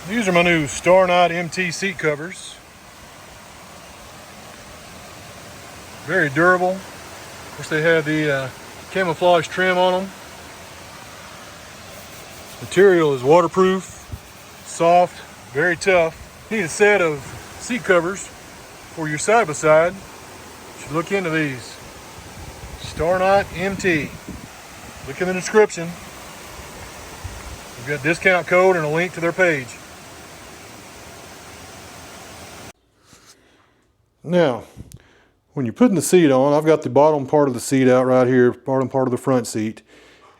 These are my new StarknightMT seat covers. Very durable. Of course, they have the camouflage trim on them. Material is waterproof, soft, very tough. You need a set of seat covers for your side-by-side. You should look into these. StarknightMT. Look in the description. We've got a discount code and a link to their page. Now, when you're putting the seat on, I've got the bottom part of the seat out right here, bottom part of the front seat.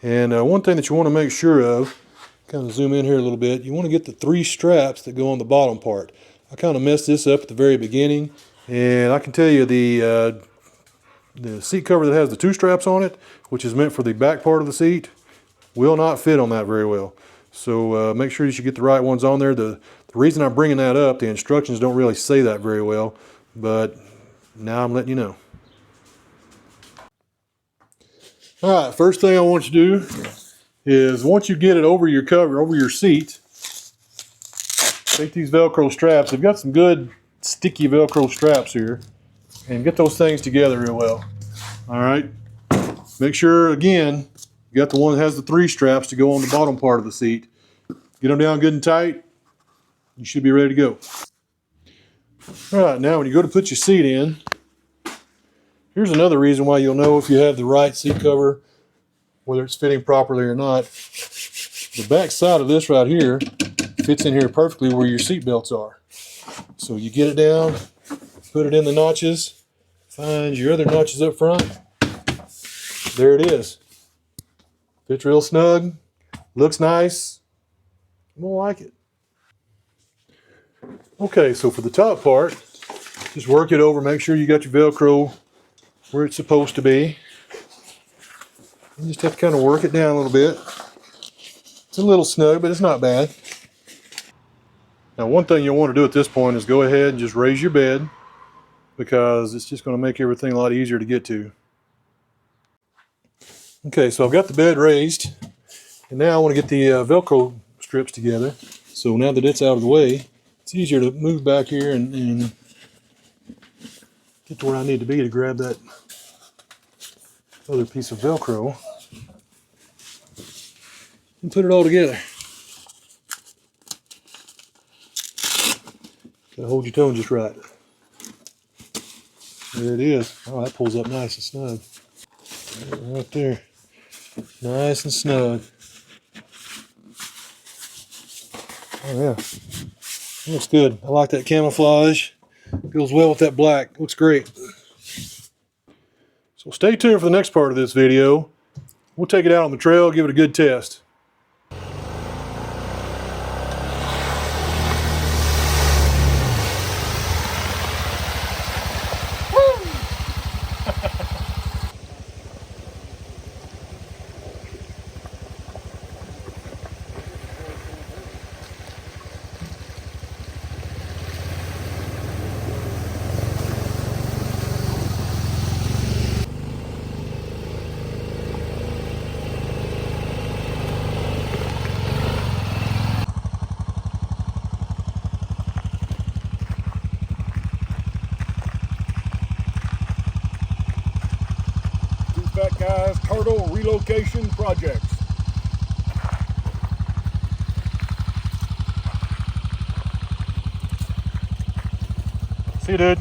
And one thing that you want to make sure of, kind of zoom in here a little bit, you want to get the 3 straps that go on the bottom part. I kind of messed this up at the very beginning, and I can tell you the seat cover that has the 2 straps on it, which is meant for the back part of the seat, will not fit on that very well. So make sure you should get the right ones on there. The reason I'm bringing that up, the instructions don't really say that very well, but now I'm letting you know. All right, first thing I want you to do is once you get it over your cover, over your seat, take these Velcro straps. They've got some good sticky Velcro straps here, and get those things together real well. All right, make sure again you got the one that has the 3 straps to go on the bottom part of the seat. Get them down good and tight. You should be ready to go. All right, now when you go to put your seat in, here's another reason why you'll know if you have the right seat cover, whether it's fitting properly or not. The back side of this right here fits in here perfectly where your seat belts are. So you get it down, put it in the notches, find your other notches up front. There it is. Fits real snug, looks nice. I'm gonna like it. Okay, so for the top part, just work it over, make sure you got your Velcro where it's supposed to be. You just have to kind of work it down a little bit. It's a little snug, but it's not bad. Now, one thing you'll want to do at this point is go ahead and just raise your bed, because it's just going to make everything a lot easier to get to. Okay, so I've got the bed raised, and now I want to get the Velcro strips together. So now that it's out of the way, it's easier to move back here and get to where I need to be to grab that other piece of Velcro and put it all together. Gotta hold your tone just right. There it is. Oh, that pulls up nice and snug. Right there. Nice and snug. Oh yeah. Looks good. I like that camouflage. Goes well with that black. Looks great. So stay tuned for the next part of this video. We'll take it out on the trail, give it a good test. Fat Guys Turtle Relocation Projects. See you, dude.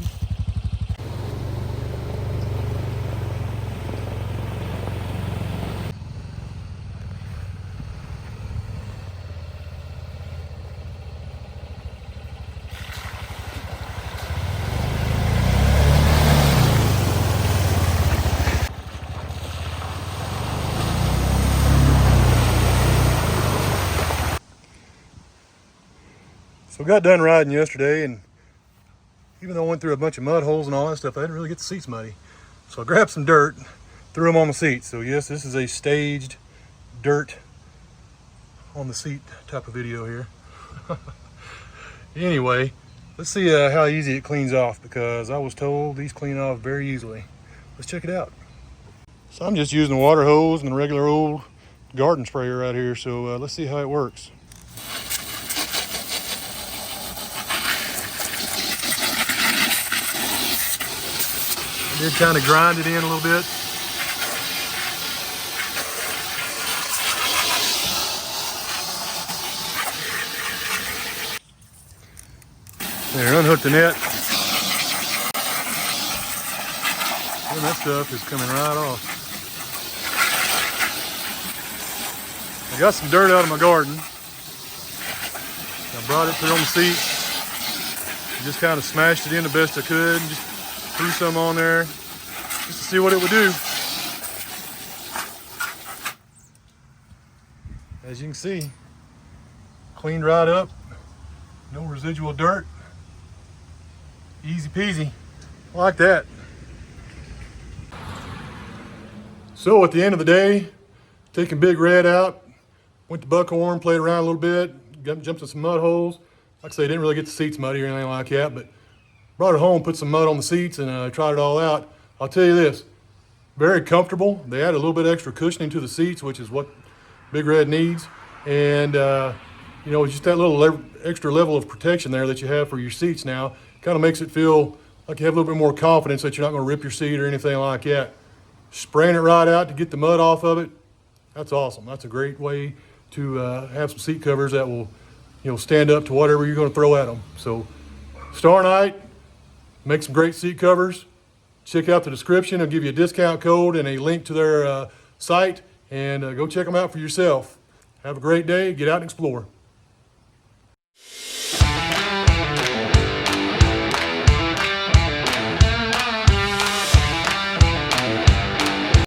So we got done riding yesterday, and even though I went through a bunch of mud holes and all that stuff, I didn't really get the seats muddy. So I grabbed some dirt, threw them on the seat. So yes, this is a staged dirt on the seat type of video here. Anyway, let's see how easy it cleans off, because I was told these clean off very easily. Let's check it out. So I'm just using the water hose and the regular old garden sprayer right here. So let's see how it works. Did kind of grind it in a little bit. There, unhook the net. And that stuff is coming right off. I got some dirt out of my garden. I brought it through on the seat. Just kind of smashed it in the best I could. And just threw some on there just to see what it would do. As you can see, cleaned right up. No residual dirt. Easy peasy. Like that. So at the end of the day, taking Big Red out, went to Buckhorn, played around a little bit, jumped in some mud holes. Like I say, didn't really get the seats muddy or anything like that, but brought it home, put some mud on the seats, and tried it all out. I'll tell you this, very comfortable. They added a little bit extra cushioning to the seats, which is what Big Red needs. And you know, just that little extra level of protection there that you have for your seats now kind of makes it feel like you have a little bit more confidence that you're not going to rip your seat or anything like that. Spraying it right out to get the mud off of it, that's awesome. That's a great way to have some seat covers that will, you know, stand up to whatever you're going to throw at them. So Starknight, make some great seat covers. Check out the description. I'll give you a discount code and a link to their site, and go check them out for yourself. Have a great day. Get out and explore.